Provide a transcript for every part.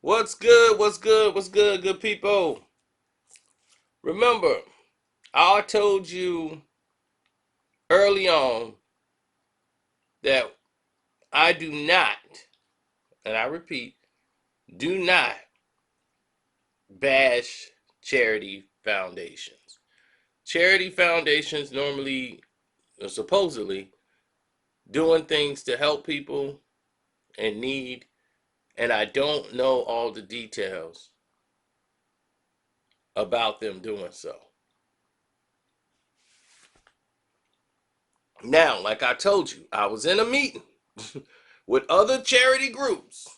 What's good? What's good? What's good, good people? Remember, I told you early on that I do not, and I repeat, do not bash charity foundations. Charity foundations normally, supposedly, doing things to help people in need, and I don't know all the details about them doing so. Now, like I told you, I was in a meeting with other charity groups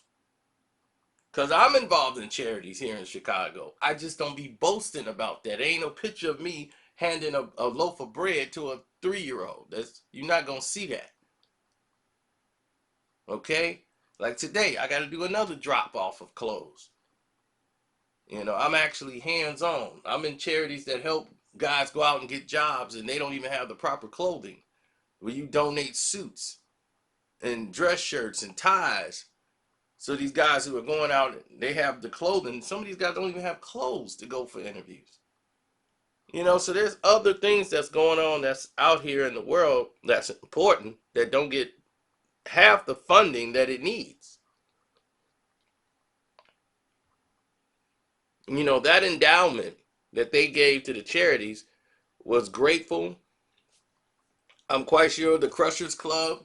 because I'm involved in charities here in Chicago. I just don't be boasting about that. There ain't no picture of me handing a loaf of bread to a 3-year old. That's you're not gonna see that. Okay? Like today, I gotta do another drop off of clothes. I'm actually hands on. I'm in charities that help guys go out and get jobs and they don't even have the proper clothing. Where you donate suits and dress shirts and ties. So these guys who are going out, they have the clothing. Some of these guys don't even have clothes to go for interviews. So there's other things that's going on that's out here in the world that's important that don't get half the funding that it needs. That endowment that they gave to the charities was grateful. I'm quite sure the Crushers Club,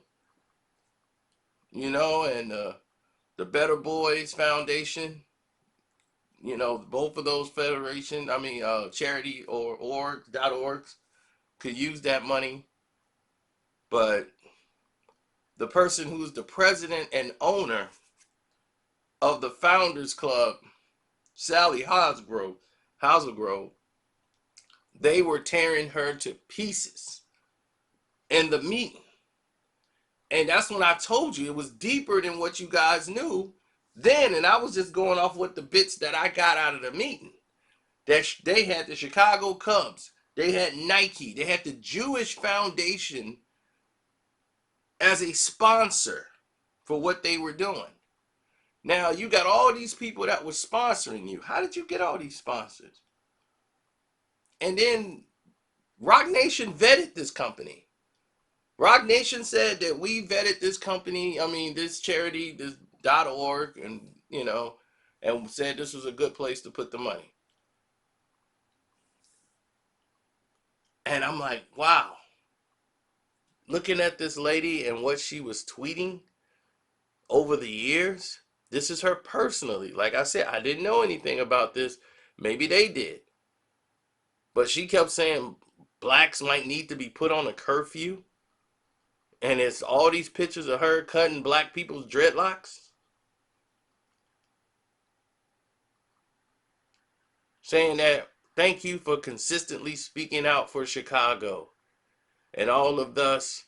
and the Better Boys Foundation, both of those federation, charity or org.orgs could use that money, but the person who's the president and owner of the Founders Club, Sally Haselgrove, they were tearing her to pieces in the meeting. And that's when I told you it was deeper than what you guys knew then. And I was just going off with the bits that I got out of the meeting. That they had the Chicago Cubs, they had Nike, they had the Jewish Foundation as a sponsor for what they were doing. Now you got all these people that were sponsoring you. How did you get all these sponsors? And then Rock Nation vetted this company. Rock Nation said that we vetted this company, this charity, this .org, and said this was a good place to put the money. And I'm like, wow. Looking at this lady and what she was tweeting over the years, this is her personally. Like I said, I didn't know anything about this. Maybe they did. But she kept saying blacks might need to be put on a curfew. And it's all these pictures of her cutting black people's dreadlocks, saying that thank you for consistently speaking out for Chicago and all of us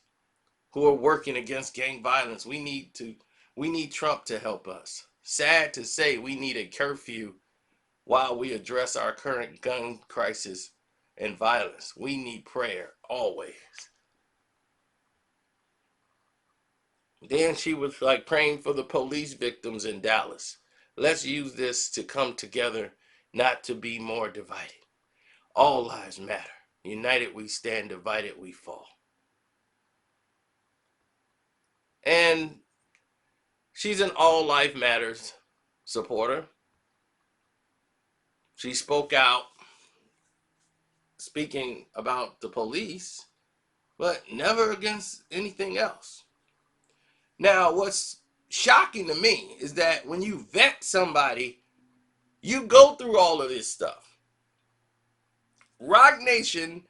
who are working against gang violence. We need Trump to help us. Sad to say, we need a curfew while we address our current gun crisis and violence. We need prayer always. Then she was like praying for the police victims in Dallas. Let's use this to come together, not to be more divided. All lives matter. United we stand, divided we fall. And she's an All Life Matters supporter. She spoke out speaking about the police, but never against anything else. Now, what's shocking to me is that when you vet somebody, you go through all of this stuff. Rock Nation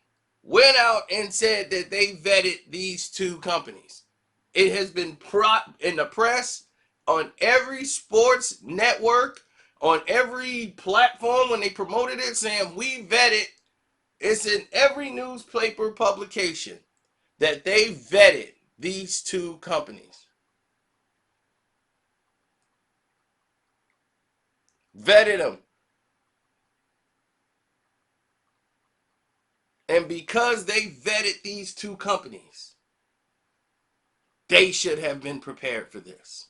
went out and said that they vetted these two companies. It has been in the press, on every sports network, on every platform when they promoted it, saying we vetted. It's in every newspaper publication that they vetted these two companies. Vetted them. And because they vetted these two companies, they should have been prepared for this.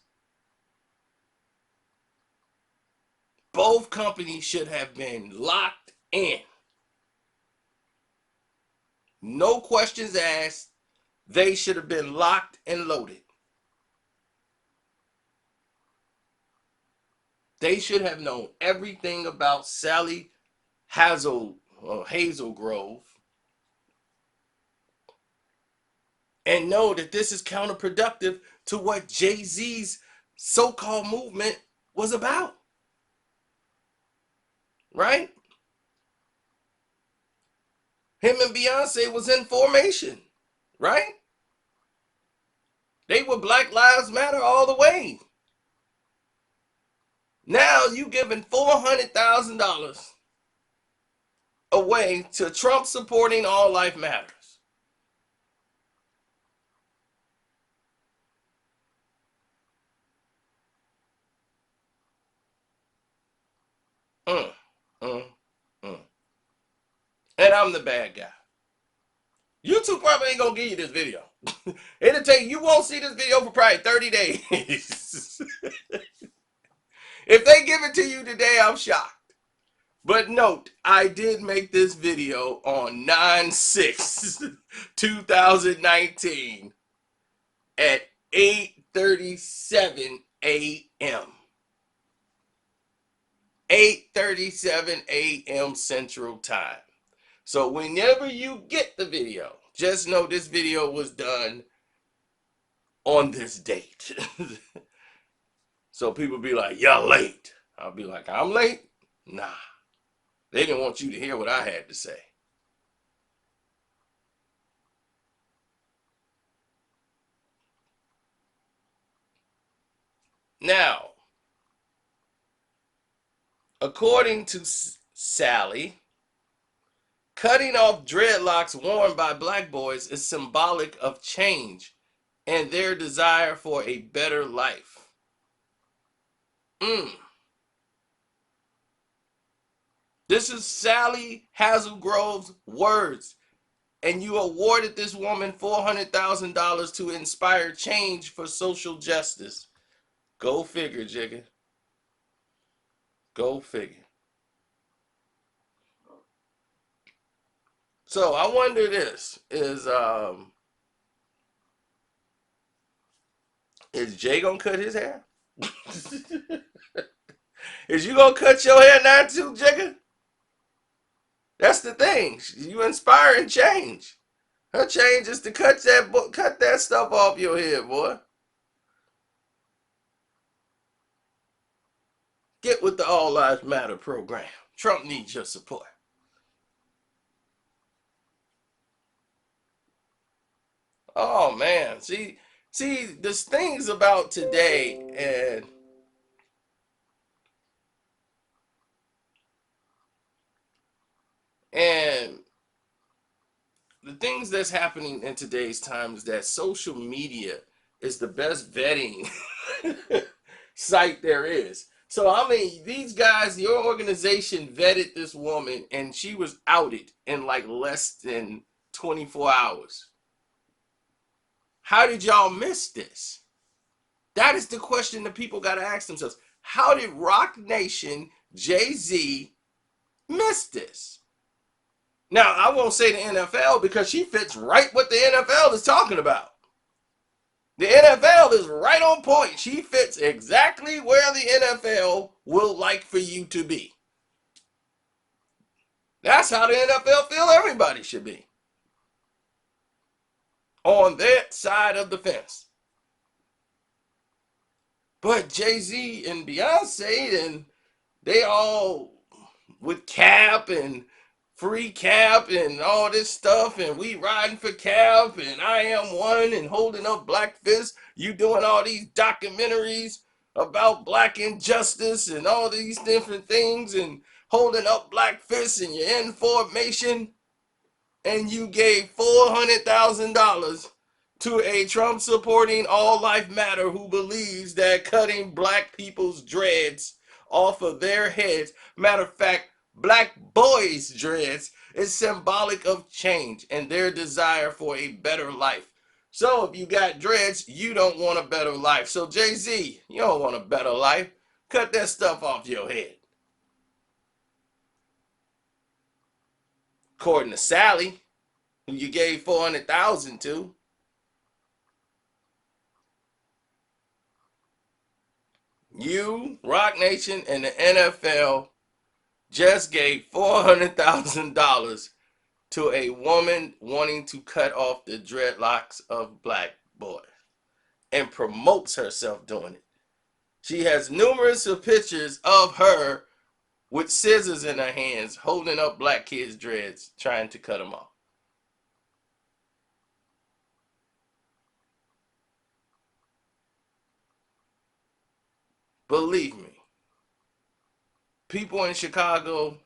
Both companies should have been locked in. No questions asked. They should have been locked and loaded. They should have known everything about Sally Hazelgrove and know that this is counterproductive to what Jay-Z's so-called movement was about. Right? Him and Beyonce was in formation. Right? They were Black Lives Matter all the way. Now you giving $400,000 away to Trump supporting All Life Matters. Mm, mm, mm. And I'm the bad guy. YouTube probably ain't gonna give you this video. It'll take you won't see this video for probably 30 days. If they give it to you today, I'm shocked. But note, I did make this video on 9/6/2019 at 8:37 a.m. 8:37 a.m. Central Time. So whenever you get the video, just know this video was done on this date. So people be like, "You're late." I'll be like, "I'm late?" Nah. They didn't want you to hear what I had to say. Now, according to Sally, cutting off dreadlocks worn by black boys is symbolic of change and their desire for a better life. This is Sally Hazelgrove's words. And you awarded this woman $400,000 to inspire change for social justice. Go figure, Jigga. Go figure. So I wonder this is Jay gonna cut his hair? Is you gonna cut your hair now too, Jigga? That's the thing. You inspiring change. Her change is to cut that stuff off your head, boy. Get with the All Lives Matter program. Trump needs your support. Oh man, see, there's things about today and the things that's happening in today's time is that social media is the best vetting site there is. So I mean, these guys, your organization vetted this woman, and she was outed in like less than 24 hours. How did y'all miss this? That is the question that people got to ask themselves. How did Rock Nation, Jay-Z, miss this? Now, I won't say the NFL because she fits right what the NFL is talking about. The NFL is right on point. She fits exactly where the NFL will like for you to be. That's how the NFL feel everybody should be. On that side of the fence. But Jay-Z and Beyonce, and they all with Cap and free Cap and all this stuff, and we riding for Cap, and I am one, and holding up black fists. You doing all these documentaries about black injustice and all these different things, and holding up black fists, and you're in formation, and you gave $400,000 to a Trump supporting All Life Matter who believes that cutting black people's dreads off of their heads, matter of fact, black boys' dreads, is symbolic of change and their desire for a better life. So if you got dreads, you don't want a better life. So Jay-Z, you don't want a better life. Cut that stuff off your head. According to Sally, who you gave 400,000 to. You, Rock Nation, and the NFL just gave $400,000 to a woman wanting to cut off the dreadlocks of black boys and promotes herself doing it. She has numerous pictures of her with scissors in her hands holding up black kids' dreads trying to cut them off. Believe me, people in Chicago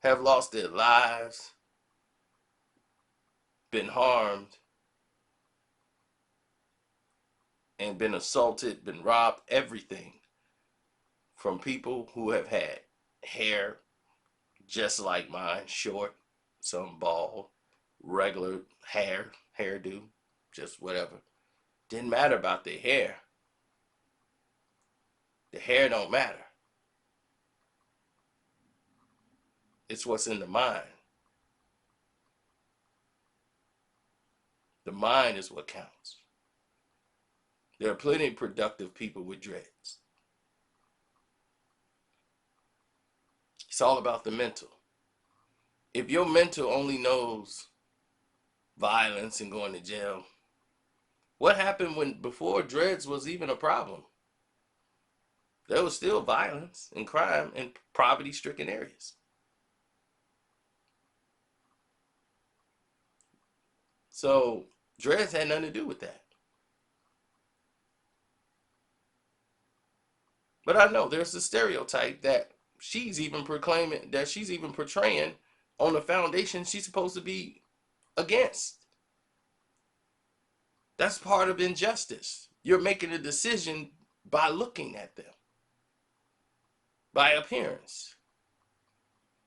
have lost their lives, been harmed, and been assaulted, been robbed, everything from people who have had hair just like mine, short, some bald, regular hairdo, just whatever. Didn't matter about their hair. The hair don't matter. It's what's in the mind. The mind is what counts. There are plenty of productive people with dreads. It's all about the mental. If your mental only knows violence and going to jail, what happened when before dreads was even a problem? There was still violence and crime in poverty-stricken areas. So dreads had nothing to do with that. But I know there's a stereotype that she's even proclaiming, that she's even portraying on the foundation she's supposed to be against. That's part of injustice. You're making a decision by looking at them, by appearance.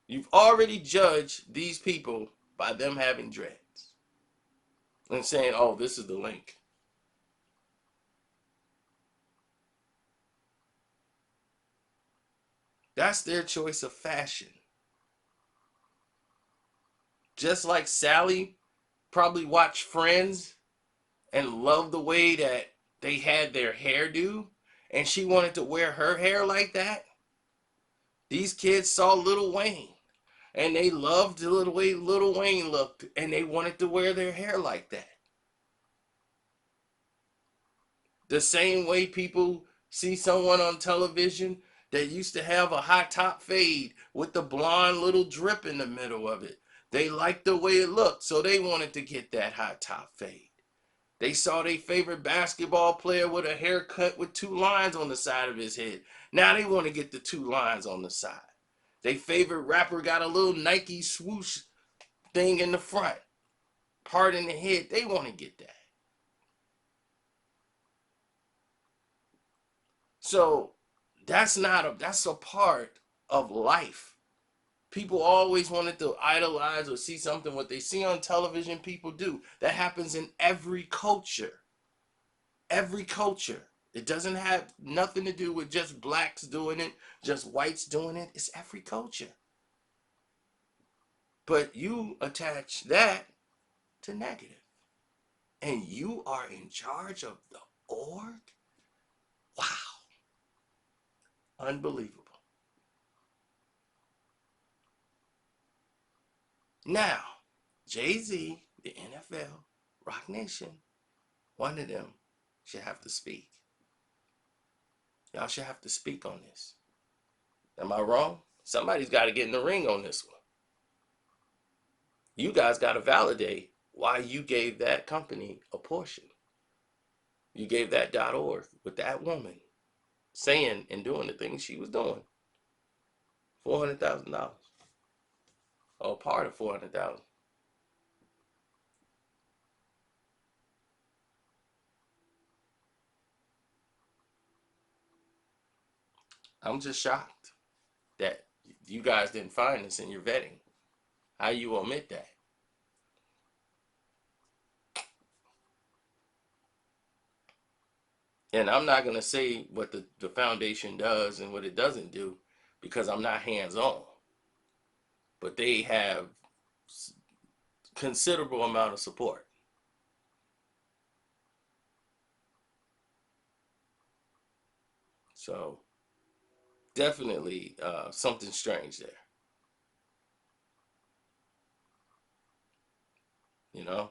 You've already judged these people by them having dreads and saying, oh, this is the link. That's their choice of fashion. Just like Sally probably watched Friends and loved the way that they had their hairdo, and she wanted to wear her hair like that. These kids saw Lil Wayne, and they loved the way Lil Wayne looked, and they wanted to wear their hair like that. The same way people see someone on television that used to have a high top fade with the blonde little drip in the middle of it. They liked the way it looked, so they wanted to get that high top fade. They saw their favorite basketball player with a haircut with two lines on the side of his head. Now they want to get the two lines on the side. Their favorite rapper got a little Nike swoosh thing in the front, part in the head. They want to get that. So that's a part of life. People always wanted to idolize or see something what they see on television. People do that. Happens in every culture. Every culture. It doesn't have nothing to do with just blacks doing it, just whites doing it. It's every culture. But you attach that to negative, and you are in charge of the org. Wow, unbelievable. Now, Jay-Z, the NFL, Rock Nation, one of them should have to speak. Y'all should have to speak on this. Am I wrong? Somebody's got to get in the ring on this one. You guys got to validate why you gave that company a portion. You gave that .org with that woman saying and doing the things she was doing. $400,000. Or part of 400,000. I'm just shocked that you guys didn't find this in your vetting. How you omit that? And I'm not going to say what the foundation does and what it doesn't do because I'm not hands-on. But they have considerable amount of support. So definitely something strange there, you know.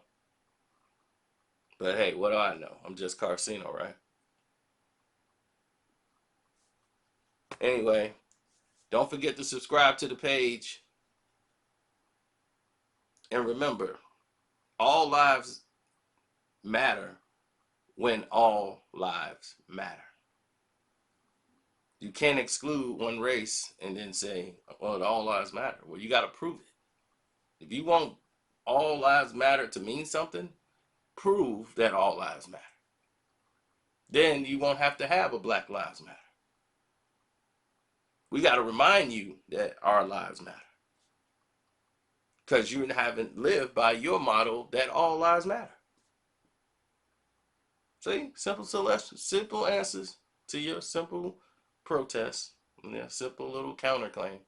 But hey, what do I know? I'm just Carcino, right? Anyway, don't forget to subscribe to the page. And remember, all lives matter when all lives matter. You can't exclude one race and then say, well, all lives matter. Well, you got to prove it. If you want all lives matter to mean something, prove that all lives matter. Then you won't have to have a Black Lives Matter. We got to remind you that our lives matter because you haven't lived by your motto that all lives matter. See, simple answers to your simple protest and a simple little counterclaim.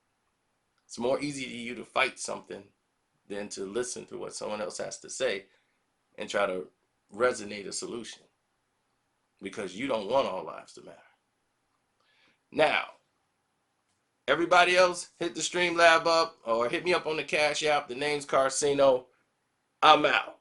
It's more easy to you to fight something than to listen to what someone else has to say and try to resonate a solution because you don't want all lives to matter. Now, everybody else, hit the Streamlab up or hit me up on the Cash App. The name's Carcino. I'm out.